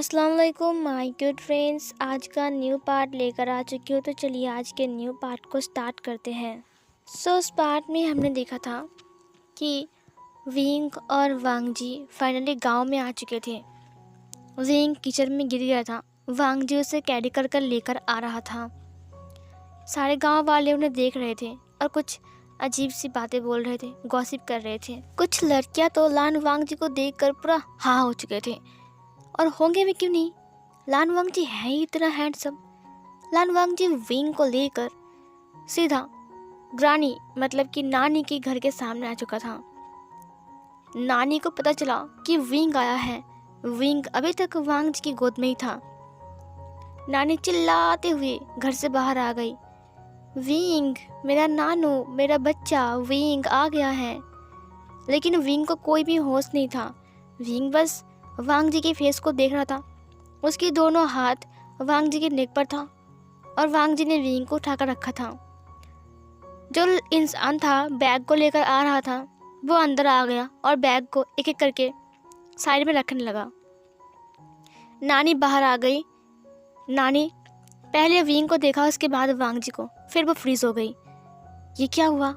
अस्सलाम वालेकुम my good friends. आज का न्यू पार्ट लेकर आ चुकी हूँ, तो चलिए आज के न्यू पार्ट को स्टार्ट करते हैं। उस पार्ट में हमने देखा था कि विंग और वांग जी फाइनली गांव में आ चुके थे। विंग कीचड़ में गिर गया था, वांग जी उसे कैरी कर कर लेकर आ रहा था। सारे गांव वाले उन्हें देख रहे थे और कुछ अजीब सी बातें बोल रहे थे, गॉसिप कर रहे थे। कुछ लड़कियां तो लान वांग जी को देखकर पूरा हाँ हो चुके थे, और होंगे भी क्यों नहीं, लान वांग जी है ही इतना हैंडसम। लान वांग जी विंग को लेकर सीधा ग्रानी मतलब कि नानी के घर के सामने आ चुका था। नानी को पता चला कि विंग आया है। विंग अभी तक वांग जी की गोद में ही था। नानी चिल्लाते हुए घर से बाहर आ गई, विंग मेरा नानू, मेरा बच्चा विंग आ गया है। लेकिन विंग को कोई भी होश नहीं था। विंग बस वांग जी के फेस को देख रहा था। उसके दोनों हाथ वांग जी के नेक पर था और वांग जी ने विंग को उठाकर रखा था। जो इंसान था बैग को लेकर आ रहा था, वो अंदर आ गया और बैग को एक एक करके साइड में रखने लगा। नानी बाहर आ गई। नानी पहले विंग को देखा, उसके बाद वांग जी को, फिर वो फ्रीज हो गई। ये क्या हुआ?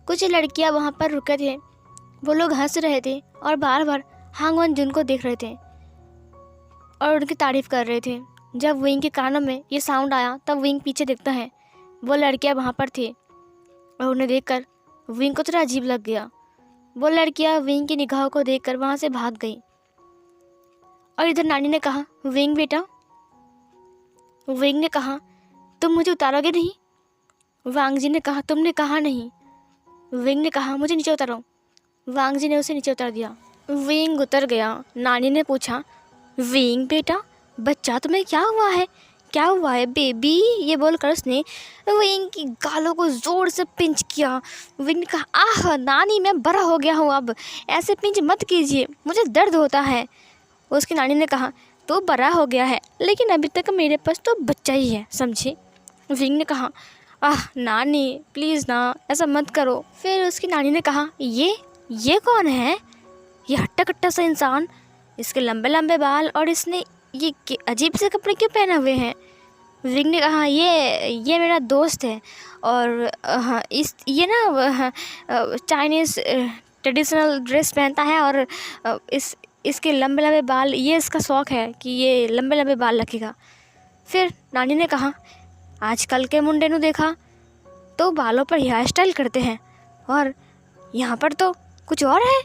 कुछ लड़कियां वहाँ पर रुके थे, वो लोग हंस रहे थे और बार बार हांग वन जुन को देख रहे थे और उनकी तारीफ कर रहे थे। जब विंग के कानों में ये साउंड आया तब विंग पीछे देखता है, वो लड़कियां वहाँ पर थी और उन्हें देखकर विंग को थोड़ा अजीब लग गया। वो लड़कियां विंग की निगाहों को देखकर वहाँ से भाग गई। और इधर नानी ने कहा, विंग बेटा। विंग ने कहा, तुम मुझे उतारोगे नहीं? वांग जी ने कहा, तुमने कहा नहीं। विंग ने कहा, मुझे नीचे उतारो। वांग जी ने उसे नीचे उतार दिया। विंग उतर गया। नानी ने पूछा, विंग बेटा बच्चा तुम्हें क्या हुआ है? क्या हुआ है बेबी? ये बोलकर उसने विंग की गालों को ज़ोर से पिंच किया। विंग ने कहा, आह नानी मैं बड़ा हो गया हूँ, अब ऐसे पिंच मत कीजिए, मुझे दर्द होता है। उसकी नानी ने कहा, तो बड़ा हो गया है लेकिन अभी तक मेरे पास तो बच्चा ही है, समझी? विंग ने कहा, आह नानी प्लीज़ ना ऐसा मत करो। फिर उसकी नानी ने कहा, ये कौन है? ये हट्टा कट्टा सा इंसान, इसके लंबे लंबे बाल और इसने ये अजीब से कपड़े क्यों पहने हुए हैं? विंग ने कहा, ये मेरा दोस्त है और हाँ ये ना चाइनीज़ ट्रेडिशनल ड्रेस पहनता है और इसके लंबे लंबे बाल, ये इसका शौक़ है कि ये लंबे लंबे बाल रखेगा। फिर नानी ने कहा, आजकल के मुंडे ने देखा तो बालों पर हेयर स्टाइल करते हैं और यहाँ पर तो कुछ और है।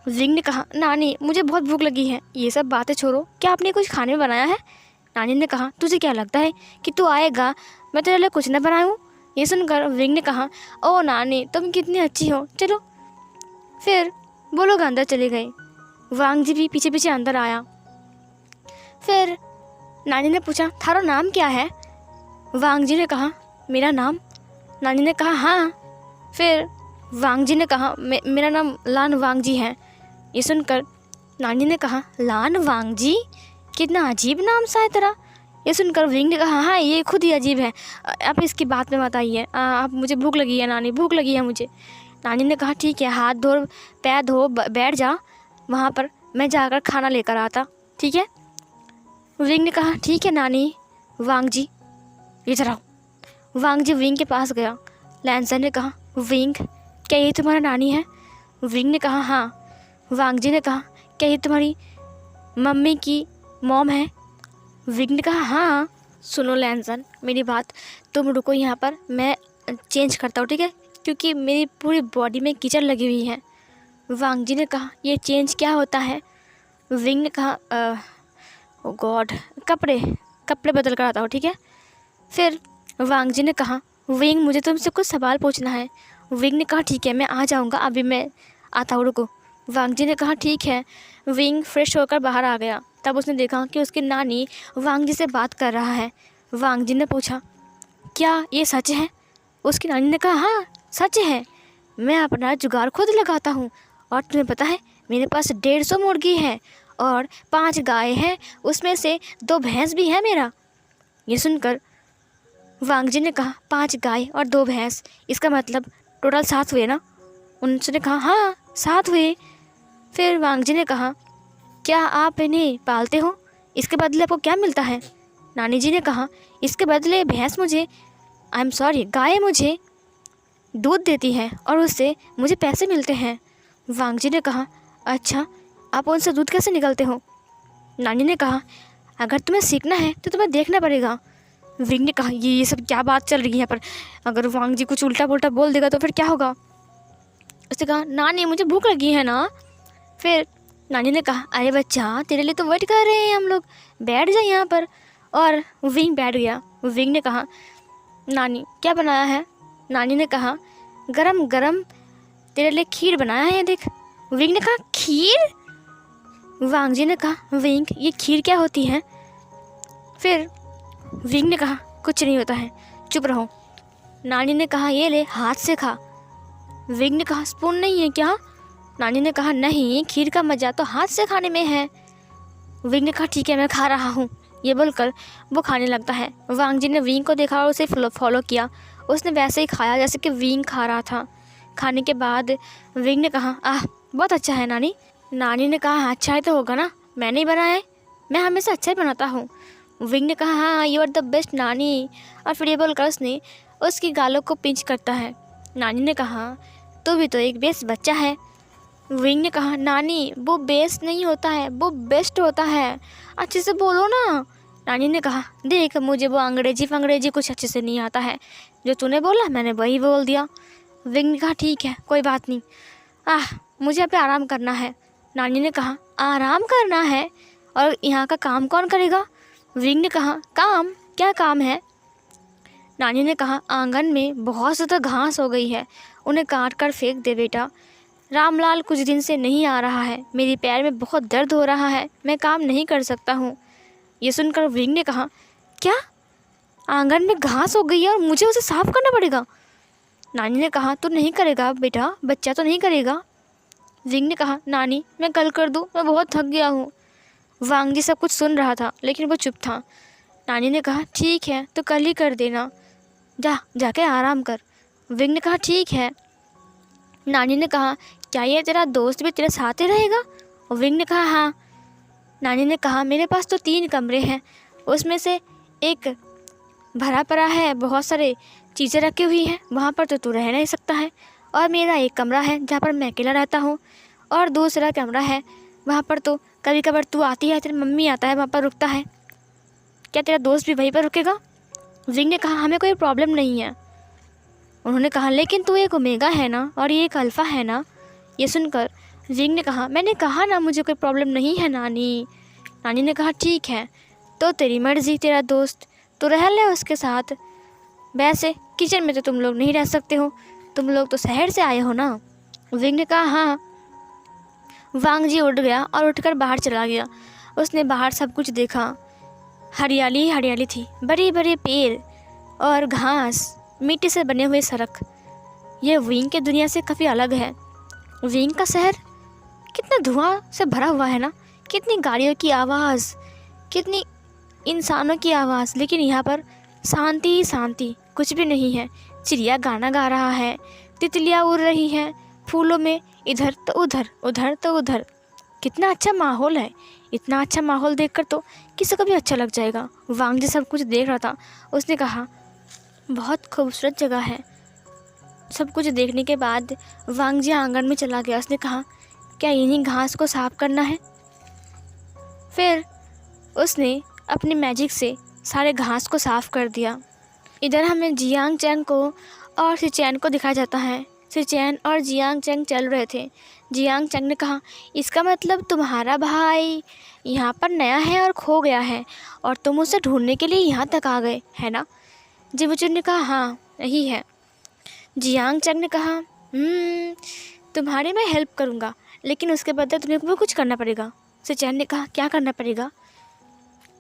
विंग ने कहा, नानी मुझे बहुत भूख लगी है, ये सब बातें छोड़ो, क्या आपने कुछ खाने में बनाया है? नानी ने कहा, तुझे क्या लगता है कि तू आएगा मैं तेरे लिए कुछ न बनाऊँ? ये सुनकर विंग ने कहा, ओ नानी तुम कितनी अच्छी हो, चलो। फिर वो लोग अंदर चले गए। वांग जी भी पीछे पीछे अंदर आया। फिर नानी ने पूछा, थारा नाम क्या है? वांग जी ने कहा, मेरा नाम? नानी ने कहा, हाँ। फिर वांग जी ने कहा, मेरा नाम लान वांग जी है। ये सुनकर नानी ने कहा, लान वांग जी, कितना अजीब नाम सा है तेरा। ये सुनकर विंग ने कहा, हाँ ये खुद ही अजीब है, आप इसकी बात में मत आइए, आप मुझे भूख लगी है नानी, भूख लगी है मुझे। नानी ने कहा, ठीक है हाथ धो पैर धो बैठ जा वहाँ पर, मैं जाकर खाना लेकर आता, ठीक है? विंग ने कहा, ठीक है नानी। वांग जी इधर आओ। वांग जी विंग के पास गया। लैंसन ने कहा, विंग क्या ये तुम्हारा नानी है? विंग ने कहा, हाँ। वांग जी ने कहा, क्या ये तुम्हारी मम्मी की मॉम है? विंग ने कहा, हाँ। सुनो लैंसन मेरी बात, तुम रुको यहाँ पर, मैं चेंज करता हूँ, ठीक है? क्योंकि मेरी पूरी बॉडी में कीचड़ लगी हुई है। वांग जी ने कहा, ये चेंज क्या होता है? विंग ने कहा, ओ गॉड, कपड़े बदल कर आता हूँ, ठीक है? फिर वांग जी ने कहा, विंग मुझे तुमसे कुछ सवाल पूछना है। विंग ने कहा, ठीक है मैं आ जाऊँगा, अभी मैं आता हूँ, रुको। वांग जी ने कहा, ठीक है। विंग फ्रेश होकर बाहर आ गया। तब उसने देखा कि उसकी नानी वांग जी से बात कर रहा है। वांग जी ने पूछा, क्या ये सच है? उसकी नानी ने कहा, हाँ सच है, मैं अपना जुगाड़ खुद लगाता हूँ और तुम्हें पता है मेरे पास 150 मुर्गी है और 5 गाय हैं, उसमें से 2 भैंस भी है मेरा। ये सुनकर वांग जी ने कहा, 5 गाय और 2 भैंस, इसका मतलब टोटल 7 हुए ना? उनसे ने कहा, हाँ 7 हुए। फिर वांग जी ने कहा, क्या आप इन्हें पालते हो? इसके बदले आपको क्या मिलता है? नानी जी ने कहा, इसके बदले भैंस मुझे, आई एम सॉरी, गाय मुझे दूध देती है और उससे मुझे पैसे मिलते हैं। वांग जी ने कहा, अच्छा, आप उनसे दूध कैसे निकलते हो? नानी ने कहा, अगर तुम्हें सीखना है तो तुम्हें देखना पड़ेगा। विंग ने कहा, ये सब क्या बात चल रही है यहाँ पर? अगर वांग जी कुछ उल्टा पुल्टा बोल देगा तो फिर क्या होगा? उसने कहा, नानी मुझे भूख लगी है ना। फिर नानी ने कहा, अरे बच्चा, तेरे लिए तो वेट कर रहे हैं हम लोग, बैठ जा यहाँ पर। और विंग बैठ गया। विंग ने कहा, नानी क्या बनाया है? नानी ने कहा, गरम गरम तेरे लिए खीर बनाया है, देख। विंग ने कहा, खीर? वांग जी ने कहा, विंग ये खीर क्या होती है? फिर विंग ने कहा, कुछ नहीं होता है, चुप रहो। नानी ने कहा, ये ले, हाथ से खा। विंग ने कहा, स्पून नहीं है क्या? नानी ने कहा, नहीं, खीर का मज़ा तो हाथ से खाने में है। विंग ने कहा, ठीक है, मैं खा रहा हूँ। ये बोलकर वो खाने लगता है। वांग जी ने विंग को देखा और उसे फॉलो किया। उसने वैसे ही खाया जैसे कि विंग खा रहा था। खाने के बाद विंग ने कहा, आह, बहुत अच्छा है नानी। नानी ने कहा, अच्छा ही तो होगा ना, मैंने ही बनाया है, मैं हमेशा अच्छा ही बनाता हूँ। विंग ने कहा, हाँ, यू आर द बेस्ट नानी। और फिर ये बोलकर उसने उसकी गालों को पिंच करता है। नानी ने कहा, तू भी तो एक बेस्ट बच्चा है। विंग ने कहा, नानी वो बेस्ट नहीं होता है, वो बेस्ट होता है, अच्छे से बोलो ना। नानी ने कहा, देख, मुझे वो अंग्रेजी कुछ अच्छे से नहीं आता है, जो तूने बोला मैंने वही बोल दिया। विंग ने कहा, ठीक है, कोई बात नहीं, मुझे यहाँ पे आराम करना है। नानी ने कहा, आराम करना है? और यहाँ का काम कौन करेगा? विंग ने कहा, काम? क्या काम है? नानी ने कहा, आंगन में बहुत ज़्यादा घास हो गई है, उन्हें काट कर फेंक दे बेटा। रामलाल कुछ दिन से नहीं आ रहा है, मेरे पैर में बहुत दर्द हो रहा है, मैं काम नहीं कर सकता हूँ। ये सुनकर विंग ने कहा, क्या, आंगन में घास हो गई है और मुझे उसे साफ करना पड़ेगा? नानी ने कहा, तू नहीं करेगा बेटा, बच्चा तो नहीं करेगा। विंग ने कहा, नानी मैं कल कर दूँ, मैं बहुत थक गया हूँ। वांग जी सब कुछ सुन रहा था लेकिन वो चुप था। नानी ने कहा, ठीक है, तो कल ही कर देना, जाके आराम कर। विंग ने कहा, ठीक है। नानी ने कहा, क्या ये तेरा दोस्त भी तेरे साथ ही रहेगा? विंग ने कहा, हाँ। नानी ने कहा, मेरे पास तो 3 कमरे हैं, उसमें से एक भरा पड़ा है, बहुत सारे चीज़ें रखी हुई हैं, वहाँ पर तो तू रह नहीं सकता है। और मेरा एक कमरा है जहाँ पर मैं अकेला रहता हूँ, और दूसरा कमरा है वहाँ पर तो कभी कभार तू आती है, तेरी मम्मी आता है, वहाँ पर रुकता है। क्या तेरा दोस्त भी वहीं पर रुकेगा? विंग ने कहा, हमें कोई प्रॉब्लम नहीं है। उन्होंने कहा, लेकिन तू एक ओमेगा है ना और ये एक अल्फ़ा है ना। ये सुनकर विंग ने कहा, मैंने कहा ना मुझे कोई प्रॉब्लम नहीं है नानी। नानी ने कहा, ठीक है, तो तेरी मर्ज़ी, तेरा दोस्त तो रह ले उसके साथ। वैसे किचन में तो तुम लोग नहीं रह सकते हो, तुम लोग तो शहर से आए हो ना। विंग ने कहा, हाँ। वांग जी उठ गया और उठकर बाहर चला गया। उसने बाहर सब कुछ देखा, हरियाली हरियाली थी, बड़े बड़े पेड़ और घास, मिट्टी से बने हुए सड़क। यह विंग की दुनिया से काफ़ी अलग है। विंग का शहर कितना धुआं से भरा हुआ है ना, कितनी गाड़ियों की आवाज़, कितनी इंसानों की आवाज़, लेकिन यहाँ पर शांति ही शांति, कुछ भी नहीं है। चिड़िया गाना गा रहा है, तितलियाँ उड़ रही हैं फूलों में, इधर तो उधर, उधर तो उधर। कितना अच्छा माहौल है। इतना अच्छा माहौल देखकर तो किसी को भी अच्छा लग जाएगा। वांग जी सब कुछ देख रहा था। उसने कहा, बहुत खूबसूरत जगह है। सब कुछ देखने के बाद वांग जी आंगन में चला गया। उसने कहा, क्या इन्हीं घास को साफ करना है? फिर उसने अपनी मैजिक से सारे घास को साफ कर दिया। इधर हमें जियांग चैंग को और सिचैन को दिखाया जाता है। सिचैन और जियांग चैंग चल रहे थे। जियांग चैंग ने कहा, इसका मतलब तुम्हारा भाई यहाँ पर नया है और खो गया है और तुम उसे ढूंढने के लिए यहाँ तक आ गए, है ना? जिवुचुन ने कहा, हाँ यही है। जियांग चैंग ने कहा, तुम्हारी मैं हेल्प करूँगा, लेकिन उसके बदले तुम्हें भी कुछ करना पड़ेगा। सिचैन ने कहा, क्या करना पड़ेगा?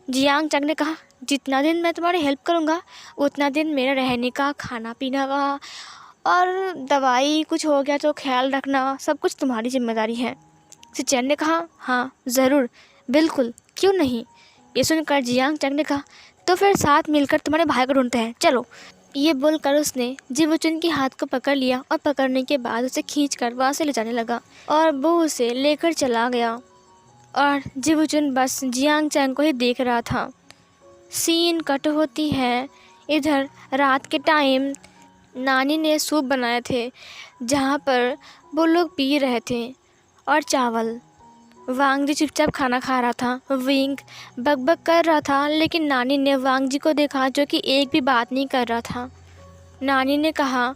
जियांग चैंग ने कहा, जितना दिन मैं तुम्हारी हेल्प करूँगा उतना दिन मेरा रहने का, खाना पीना का और दवाई कुछ हो गया तो ख्याल रखना, सब कुछ तुम्हारी जिम्मेदारी है। सिचैन ने कहा, हाँ ज़रूर, बिल्कुल, क्यों नहीं। ये सुनकर जियांग चैंग ने कहा, तो फिर साथ मिलकर तुम्हारे भाई को ढूंढते हैं, चलो। ये बोलकर उसने जिवुचुन के हाथ को पकड़ लिया और पकड़ने के बाद उसे खींचकर वहाँ से ले जाने लगा और वो उसे लेकर चला गया। और जिवुजुन बस जियांग चैंग को ही देख रहा था। सीन कट होती है। इधर रात के टाइम नानी ने सूप बनाए थे जहाँ पर वो लोग पी रहे थे और चावल। वांग जी चुपचाप खाना खा रहा था। विंग बकबक कर रहा था, लेकिन नानी ने वांग जी को देखा जो कि एक भी बात नहीं कर रहा था। नानी ने कहा,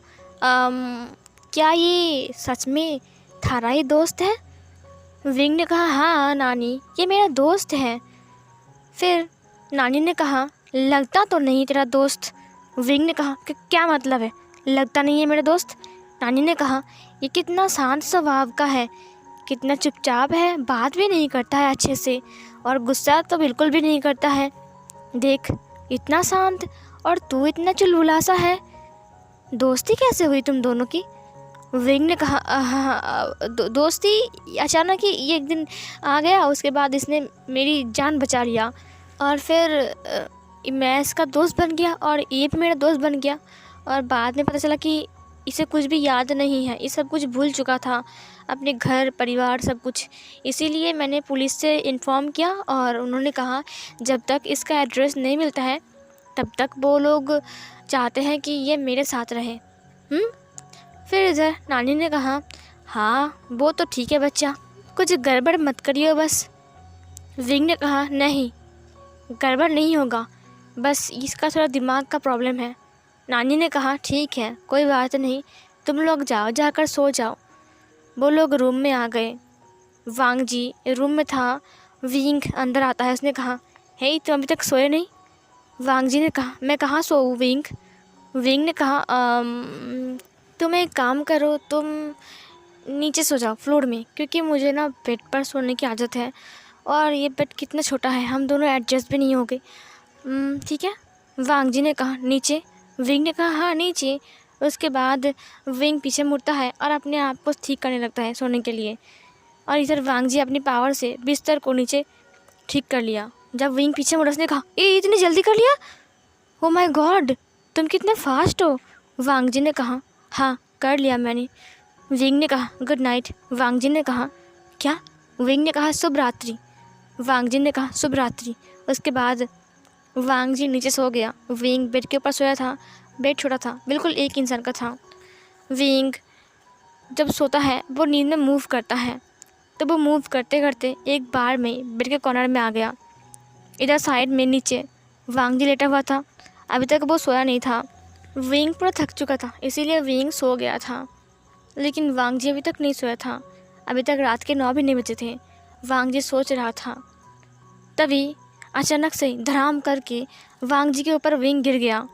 क्या ये सच में थारा ही दोस्त है?" विंग ने कहा, "हाँ नानी, ये मेरा दोस्त है।" फिर नानी ने कहा, "लगता तो नहीं तेरा दोस्त।" विंग ने कहा कि क्या मतलब है, लगता नहीं है मेरा दोस्त? नानी ने कहा, "ये कितना शांत स्वभाव का है, कितना चुपचाप है, बात भी नहीं करता है अच्छे से और गुस्सा तो बिल्कुल भी नहीं करता है। देख, इतना शांत और तू इतना चुलबुला सा है। दोस्ती कैसे हुई तुम दोनों की?" विंग ने कहा, दोस्ती अचानक ही ये एक दिन आ गया, उसके बाद इसने मेरी जान बचा लिया और फिर मैं इसका दोस्त बन गया और ये भी मेरा दोस्त बन गया। और बाद में पता चला कि इसे कुछ भी याद नहीं है, ये सब कुछ भूल चुका था, अपने घर परिवार सब कुछ। इसीलिए मैंने पुलिस से इन्फॉर्म किया और उन्होंने कहा जब तक इसका एड्रेस नहीं मिलता है तब तक वो लोग चाहते हैं कि ये मेरे साथ रहे। फिर इधर नानी ने कहा, "हाँ वो तो ठीक है बच्चा, कुछ गड़बड़ मत करियो बस।" विंग ने कहा, "नहीं, गड़बड़ नहीं होगा, बस इसका थोड़ा दिमाग का प्रॉब्लम है।" नानी ने कहा, "ठीक है, कोई बात नहीं, तुम लोग जाओ, जाकर सो जाओ।" वो लोग रूम में आ गए। वांग जी रूम में था। विंग अंदर आता है। उसने कहा, "हे, तुम अभी तक सोए नहीं?" वांग जी ने कहा, "मैं कहाँ सोऊं विंग?" विंग ने कहा, तुम एक काम करो, तुम नीचे सो जाओ फ्लोर में, क्योंकि मुझे ना बेड पर सोने की आदत है और ये बेड कितना छोटा है, हम दोनों एडजस्ट भी नहीं होंगे। ठीक है?" वांग जी ने कहा, "नीचे?" विंग ने कहा, "हाँ नीचे।" उसके बाद विंग पीछे मुड़ता है और अपने आप को ठीक करने लगता है सोने के लिए। और इधर वांग जी अपनी पावर से बिस्तर को नीचे ठीक कर लिया। जब विंग पीछे मुड़ा, उसने कहा, "ये इतनी जल्दी कर लिया? ओ माय गॉड, तुम कितने फास्ट हो!" वांग जी ने कहा, "हाँ कर लिया मैंने।" विंग ने कहा, "गुड नाइट।" वांग जी ने कहा, "क्या?" विंग ने कहा, "शुभ रात्रि।" वांग जी ने कहा, "शुभ रात्रि।" उसके बाद वांग जी नीचे सो गया। विंग बेड के ऊपर सोया था। बेड छोटा था, बिल्कुल एक इंसान का था। विंग जब सोता है वो नींद में मूव करता है, तो वो मूव करते करते एक बार में बेड के कॉर्नर में आ गया। इधर साइड में नीचे वांग जी लेटा हुआ था। अभी तक वो सोया नहीं था। विंग पूरा थक चुका था, इसीलिए विंग सो गया था, लेकिन वांग जी अभी तक नहीं सोया था। अभी तक रात के 9 भी नहीं बजे थे। वांग जी सोच रहा था, तभी अचानक से धड़ाम करके वांग जी के ऊपर विंग गिर गया।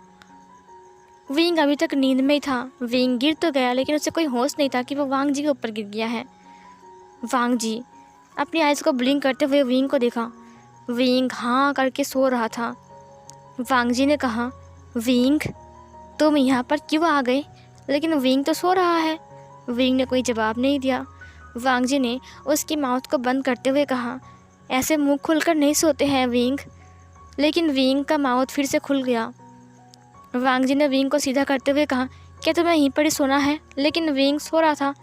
विंग अभी तक नींद में ही था। विंग गिर तो गया, लेकिन उसे कोई होश नहीं था कि वो वांग जी के ऊपर गिर गया है। वांग जी अपनी आइज़ को ब्लिंक करते हुए विंग को देखा। विंग हाँ करके सो रहा था। वांग जी ने कहा, "विंग, तुम यहाँ पर क्यों आ गए?" लेकिन विंग तो सो रहा है। विंग ने कोई जवाब नहीं दिया। वांग जी ने उसकी माउथ को बंद करते हुए कहा, "ऐसे मुंह खुलकर नहीं सोते हैं विंग।" लेकिन विंग का माउथ फिर से खुल गया। वांग जी ने विंग को सीधा करते हुए कहा, "क्या तुम्हें यहीं पर ही सोना है?" लेकिन विंग सो रहा था।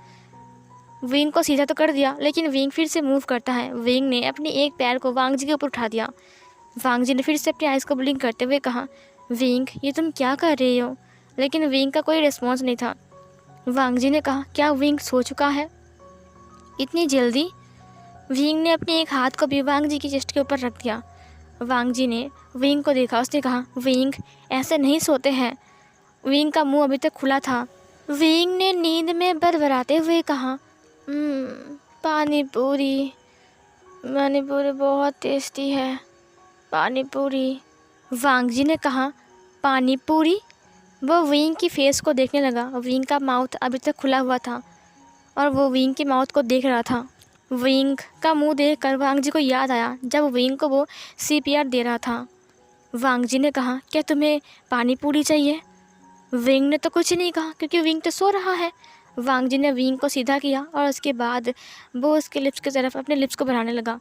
विंग को सीधा तो कर दिया, लेकिन विंग फिर से मूव करता है। विंग ने अपने एक पैर को वांग जी के ऊपर उठा दिया। वांग जी ने फिर से अपनी आइज़ को ब्लिंक करते हुए कहा, "विंग, ये तुम क्या कर रही हो?" लेकिन विंग का कोई रिस्पॉन्स नहीं था। वांग जी ने कहा, "क्या विंग सो चुका है इतनी जल्दी?" विंग ने अपने एक हाथ को भी वांग जी की चेस्ट के ऊपर रख दिया। वांग जी ने विंग को देखा। उसने कहा, "विंग, ऐसे नहीं सोते हैं।" विंग का मुंह अभी तक खुला था। विंग ने नींद में बड़बड़ाते हुए कहा, पानी पूरी, पानी पूरी बहुत टेस्टी है, पानी पूरी।" वांग जी ने कहा, "पानी पूरी?" वो विंग की फेस को देखने लगा। विंग का माउथ अभी तक खुला हुआ था और वो विंग के माउथ को देख रहा था। विंग का मुंह देखकर वांग जी को याद आया जब विंग को वो CPR दे रहा था। वांग जी ने कहा, "क्या तुम्हें पानी पूरी चाहिए?" विंग ने तो कुछ नहीं कहा, क्योंकि विंग तो सो रहा है। वांग जी ने विंग को सीधा किया और उसके बाद वो उसके लिप्स की तरफ अपने लिप्स को बढ़ाने लगा।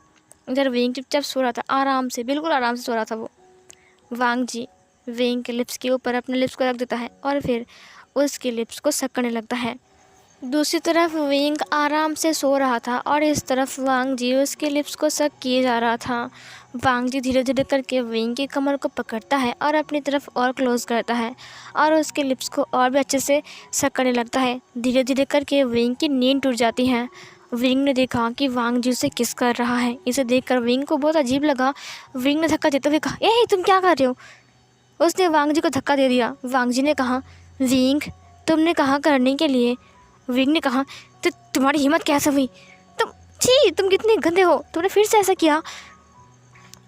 इधर विंग चुपचाप सो रहा था, आराम से, बिल्कुल आराम से सो रहा था वो। वांग जी विंग के लिप्स के ऊपर अपने लिप्स को रख देता है और फिर उसके लिप्स को सक करने लगता है। दूसरी तरफ विंग आराम से सो रहा था और इस तरफ वांग जी उसके लिप्स को सक किए जा रहा था। वांग जी धीरे धीरे करके विंग की कमर को पकड़ता है और अपनी तरफ और क्लोज करता है और उसके लिप्स को और भी अच्छे से सक करने लगता है। धीरे धीरे करके विंग की नींद टूट जाती है। विंग ने देखा कि वांग जी उसे किस कर रहा है। इसे देखकर विंग को बहुत अजीब लगा। विंग ने धक्का देते हुए कहा, ए तुम क्या कर रहे हो? उसने वांग जी को धक्का दे दिया। वांग जी ने कहा, विंग तुमने कहा करने के लिए। विंग ने कहा, तो तुम्हारी हिम्मत कैसे हुई? तुम कितने गंदे हो, तुमने फिर से ऐसा किया।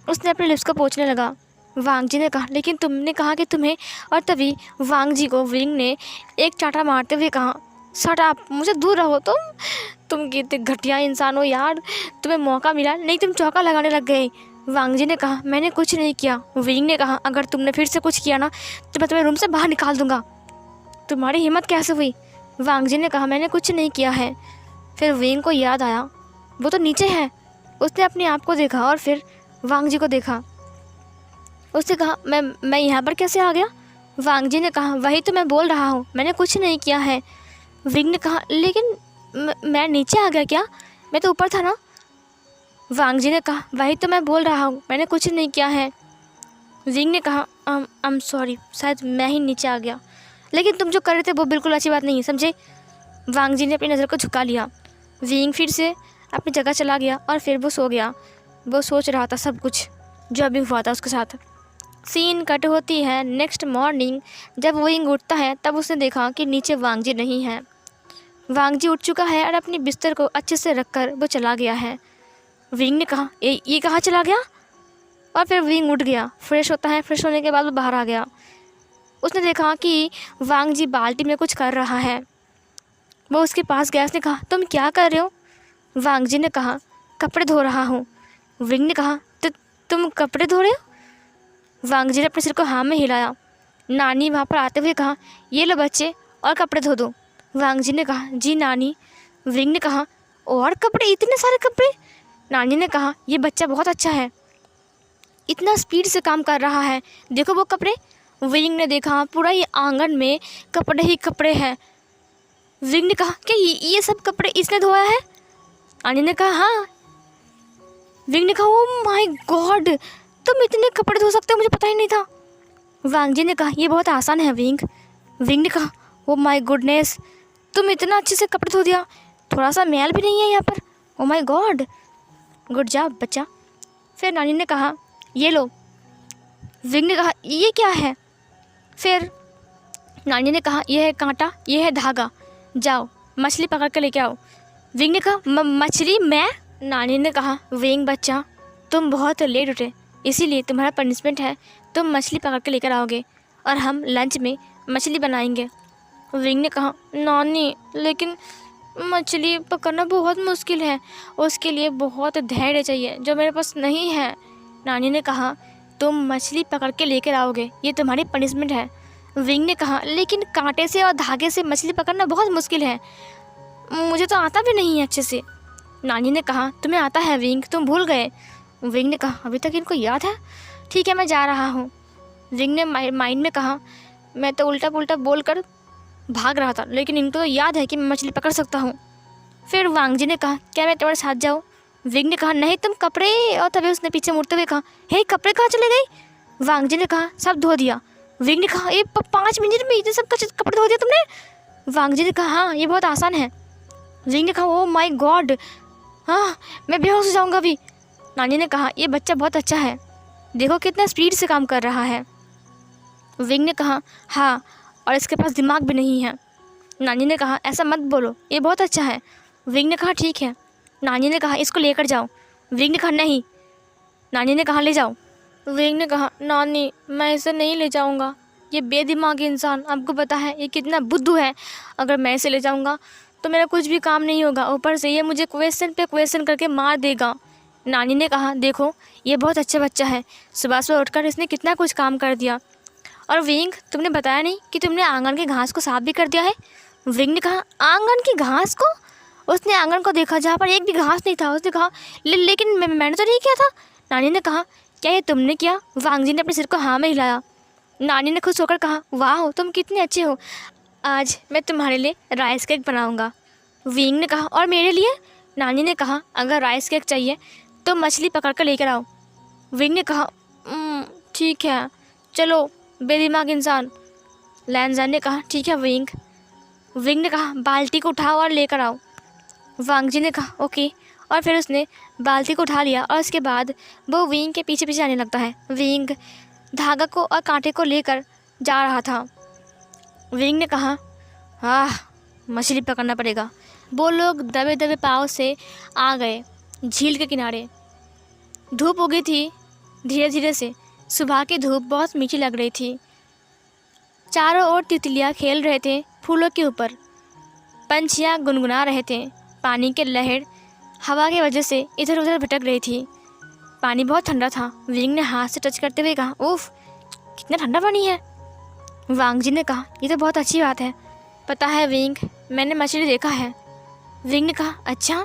उसने अपने लिप्स को पोंछने लगा। वांग जी ने कहा, लेकिन तुमने कहा कि तुम्हें। और तभी वांग जी को विंग ने एक चांटा मारते हुए कहा, शट अप, मुझे दूर रहो। तुम कितने घटिया इंसान हो यार, तुम्हें मौका मिला नहीं तुम चौका लगाने लग गए। वांग जी ने कहा, मैंने कुछ नहीं किया। विंग ने कहा, अगर तुमने फिर से कुछ किया ना तो मैं तुम्हें रूम से बाहर निकाल दूंगा। तुम्हारी हिम्मत कैसे हुई? वांग जी ने कहा, मैंने कुछ नहीं किया है। फिर विंग को याद आया, वो तो नीचे है। उसने अपने आप को देखा और फिर वांग जी को देखा। उसने कहा, मैं यहाँ पर कैसे आ गया? वांग जी ने कहा, वही तो मैं बोल रहा हूँ, मैंने कुछ नहीं किया है। विंग ने कहा, लेकिन मैं नीचे आ गया क्या? मैं तो ऊपर था ना। वांग जी ने कहा, वही तो मैं बोल रहा हूँ, मैंने कुछ नहीं किया है। विंग ने कहा, आई एम सॉरी, शायद मैं ही नीचे आ गया, लेकिन तुम जो कर रहे थे वो बिल्कुल अच्छी बात नहीं है, समझे? वांग जी ने अपनी नज़र को झुका लिया। विंग फिर से अपनी जगह चला गया और फिर वो सो गया। वो सोच रहा था सब कुछ जो अभी हुआ था उसके साथ। सीन कट होती है नेक्स्ट मॉर्निंग। जब विंग उठता है तब उसने देखा कि नीचे वांग जी नहीं है। वांग जी उठ चुका है और अपने बिस्तर को अच्छे से रखकर वो चला गया है। विंग ने कहा, ये कहाँ चला गया? और फिर विंग उठ गया, फ्रेश होता है। फ्रेश होने के बाद वो बाहर आ गया। उसने देखा कि वांग जी बाल्टी में कुछ कर रहा है। वो उसके पास गया। उसने कहा, तुम क्या कर रहे हो? वांग जी ने कहा, कपड़े धो रहा हूँ। विंग ने कहा, तो तुम कपड़े धो रहे हो? वांग जी ने अपने सिर को हाँ में हिलाया। नानी वहाँ पर आते हुए कहा, ये लो बच्चे और कपड़े धो दो। वांग जी ने कहा, जी नानी। विंग ने कहा, और कपड़े, इतने सारे कपड़े? नानी ने कहा, ये बच्चा बहुत अच्छा है, इतना स्पीड से काम कर रहा है, देखो वो कपड़े। विंग ने देखा पूरा ये आंगन में कपड़े ही कपड़े हैं। विंग ने कहा, क्या ये सब कपड़े इसने धोया है? नानी ने कहा, हाँ। विंग ने कहा, ओ माय गॉड, तुम इतने कपड़े धो सकते हो, मुझे पता ही नहीं था। वांग जी ने कहा, ये बहुत आसान है विंग। विंग ने कहा, ओ माय गुडनेस, तुम इतना अच्छे से कपड़े धो दिया, थोड़ा सा मैल भी नहीं है यहाँ पर। Oh my God, good job बच्चा। फिर नानी ने कहा, ये लो। विंग ने कहा, ये क्या है? फिर नानी ने कहा, यह है कांटा, यह है धागा, जाओ मछली पकड़ के लेके आओ। विंग ने कहा, मछली मैं? नानी ने कहा, विंग बच्चा, तुम बहुत लेट उठे, इसीलिए तुम्हारा पनिशमेंट है, तुम मछली पकड़ के लेकर आओगे और हम लंच में मछली बनाएंगे। विंग ने कहा, नानी लेकिन मछली पकड़ना बहुत मुश्किल है, उसके लिए बहुत धैर्य चाहिए जो मेरे पास नहीं है। नानी ने कहा, तुम मछली पकड़ के लेकर आओगे, ये तुम्हारी पनिशमेंट है। विंग ने कहा, लेकिन कांटे से और धागे से मछली पकड़ना बहुत मुश्किल है, मुझे तो आता भी नहीं है अच्छे से। नानी ने कहा, तुम्हें आता है विंग, तुम भूल गए। विंग ने कहा, अभी तक इनको याद है, ठीक है मैं जा रहा हूँ। विंग ने माइंड में कहा, मैं तो उल्टा पुल्टा बोल कर भाग रहा था, लेकिन इनको तो याद है कि मैं मछली पकड़ सकता हूँ। फिर वांग जी ने कहा, क्या मैं तुम्हारे साथ जाऊँ? विंग ने कहा, नहीं तुम कपड़े। और तभी उसने पीछे मुड़ते हुए कहा, हे कपड़े कहाँ चले गए? वांग जी ने कहा, सब धो दिया। विंग ने कहा, ये 5 मिनट में इतने सब कपड़े धो दिया तुमने? वांग जी ने कहा, हाँ ये बहुत आसान है। विंग ने कहा, ओ माय गॉड, हाँ मैं बेहोश हो जाऊँगा अभी। नानी ने कहा, ये बच्चा बहुत अच्छा है, देखो कितना स्पीड से काम कर रहा है। विंग ने कहा, हाँ और इसके पास दिमाग भी नहीं है। नानी ने कहा, ऐसा मत बोलो, ये बहुत अच्छा है। विंग ने कहा, ठीक है। नानी ने कहा, इसको लेकर जाओ। विंग ने कहा, नहीं। नानी ने कहा, ले जाओ। विंग ने कहा, नानी मैं इसे नहीं ले जाऊंगा, ये बेदिमागी इंसान, आपको पता है ये कितना बुद्धू है, अगर मैं इसे ले जाऊंगा तो मेरा कुछ भी काम नहीं होगा, ऊपर से ये मुझे क्वेश्चन पे क्वेश्चन करके मार देगा। नानी ने कहा, देखो ये बहुत अच्छा बच्चा है, सुबह सुबह उठकर इसने कितना कुछ काम कर दिया। और विंग, तुमने बताया नहीं कि तुमने आंगन की घास को साफ भी कर दिया है। विंग ने कहा, आंगन की घास को? उसने आंगन को देखा जहाँ पर एक भी घास नहीं था। उसने कहा, लेकिन मैंने तो नहीं किया था। नानी ने कहा, क्या ये तुमने किया? वांग जी ने अपने सिर को हाँ में हिलाया। नानी ने खुश होकर कहा, वाह तुम कितने अच्छे हो, आज मैं तुम्हारे लिए राइस केक बनाऊंगा। विंग ने कहा, और मेरे लिए? नानी ने कहा, अगर राइस केक चाहिए तो मछली पकड़ कर लेकर आओ। विंग ने कहा, ठीक है, चलो बेदिमाग इंसान। लैंजन ने कहा, ठीक है विंग। विंग ने कहा, बाल्टी को उठाओ और लेकर आओ। वांग जी ने कहा, ओके। और फिर उसने बाल्टी को उठा लिया और उसके बाद वो विंग के पीछे पीछे आने लगता है। विंग धागा को और कांटे को लेकर जा रहा था। विंग ने कहा, मछली पकड़ना पड़ेगा। वो लोग दबे दबे पाँव से आ गए झील के किनारे। धूप उगी थी धीरे धीरे से। सुबह की धूप बहुत मीठी लग रही थी। चारों ओर तितलियाँ खेल रहे थे फूलों के ऊपर। पंछियाँ गुनगुना रहे थे। पानी के लहर हवा की वजह से इधर उधर भटक रही थी। पानी बहुत ठंडा था। विंग ने हाथ से टच करते हुए कहा, उफ, कितना ठंडा पानी है। वांग जी ने कहा, ये तो बहुत अच्छी बात है। पता है विंग, मैंने मछली देखा है। विंग ने कहा, अच्छा,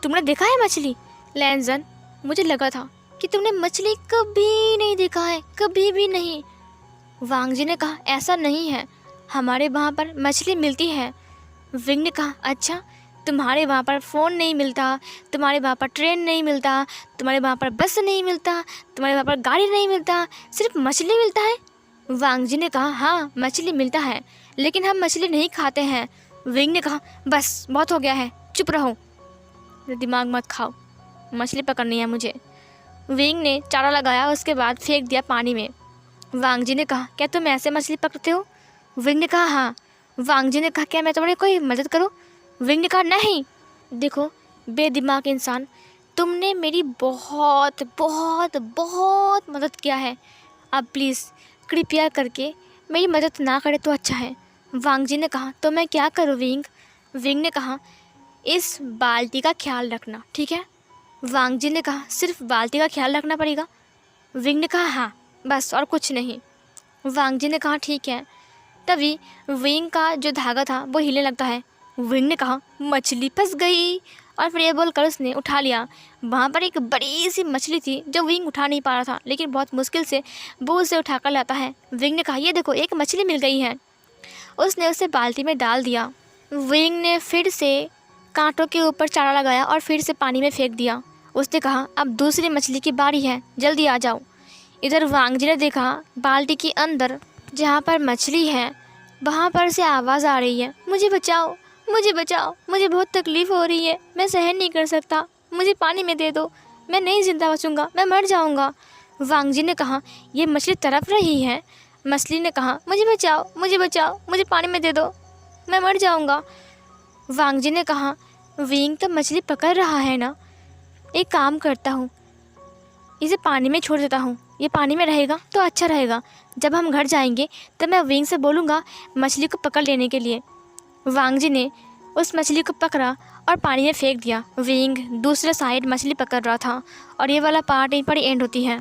तुमने देखा है मछली? लैंजन, मुझे लगा था कि तुमने मछली कभी नहीं देखा है, कभी भी नहीं। वांग जी ने कहा, ऐसा नहीं है, हमारे वहाँ पर मछली मिलती है। विंग ने कहा, अच्छा, तुम्हारे वहाँ पर फ़ोन नहीं मिलता, तुम्हारे वहाँ पर ट्रेन नहीं मिलता, तुम्हारे वहाँ पर बस नहीं मिलता, तुम्हारे वहाँ पर गाड़ी नहीं मिलता, सिर्फ मछली मिलता है? वांग जी ने कहा, हाँ, मछली मिलता है, लेकिन हम मछली नहीं खाते हैं। विंग ने कहा, बस बहुत हो गया है, चुप रहो, दिमाग मत खाओ, मछली पकड़नी है मुझे। विंग ने चारा लगाया, उसके बाद फेंक दिया पानी में। वांग जी ने कहा, क्या तुम ऐसे मछली पकड़ते हो? विंग ने कहा, हाँ। वांग जी ने कहा, क्या मैं तुम्हारी कोई मदद करूं? विंग ने कहा, नहीं। देखो बेदिमाग इंसान, तुमने मेरी बहुत बहुत बहुत मदद किया है, अब प्लीज़ कृपया करके मेरी मदद ना करे तो अच्छा है। वांग जी ने कहा, तो मैं क्या करूं विंग? विंग ने कहा, इस बाल्टी का ख्याल रखना, ठीक है? वांग जी ने कहा, सिर्फ बाल्टी का ख्याल रखना पड़ेगा? विंग ने कहा, हाँ, बस, और कुछ नहीं। वांग जी ने कहा, ठीक है। तभी विंग का जो धागा था वो हिलने लगता है। विंग ने कहा, मछली फंस गई, और फिर ये बोलकर उसने उठा लिया। वहाँ पर एक बड़ी सी मछली थी जो विंग उठा नहीं पा रहा था, लेकिन बहुत मुश्किल से वो उसे उठा कर लाता है। विंग ने कहा, ये देखो, एक मछली मिल गई है। उसने उसे बाल्टी में डाल दिया। विंग ने फिर से कांटों के ऊपर चारा लगाया और फिर से पानी में फेंक दिया। उसने कहा, अब दूसरी मछली की बारी है, जल्दी आ जाओ। इधर वांग जी ने देखा बाल्टी के अंदर जहाँ पर मछली है वहाँ पर से आवाज़ आ रही है, मुझे बचाओ, मुझे बचाओ, मुझे बहुत तकलीफ़ हो रही है, मैं सहन नहीं कर सकता, मुझे पानी में दे दो, मैं नहीं ज़िंदा बचूंगा, मैं मर जाऊंगा। वांग जी ने कहा, ये मछली तड़प रही है। मछली ने कहा, मुझे बचाओ, मुझे बचाओ, मुझे पानी में दे दो, मैं मर जाऊंगा। वांग जी ने कहा, विंग तो मछली पकड़ रहा है ना, एक काम करता हूँ, इसे पानी में छोड़ देता हूँ, ये पानी में रहेगा तो अच्छा रहेगा। जब हम घर जाएंगे तब मैं विंग से बोलूँगा मछली को पकड़ लेने के लिए। वांग जी ने उस मछली को पकड़ा और पानी में फेंक दिया। विंग दूसरे साइड मछली पकड़ रहा था। और ये वाला पार्ट यहीं पर एंड होती है।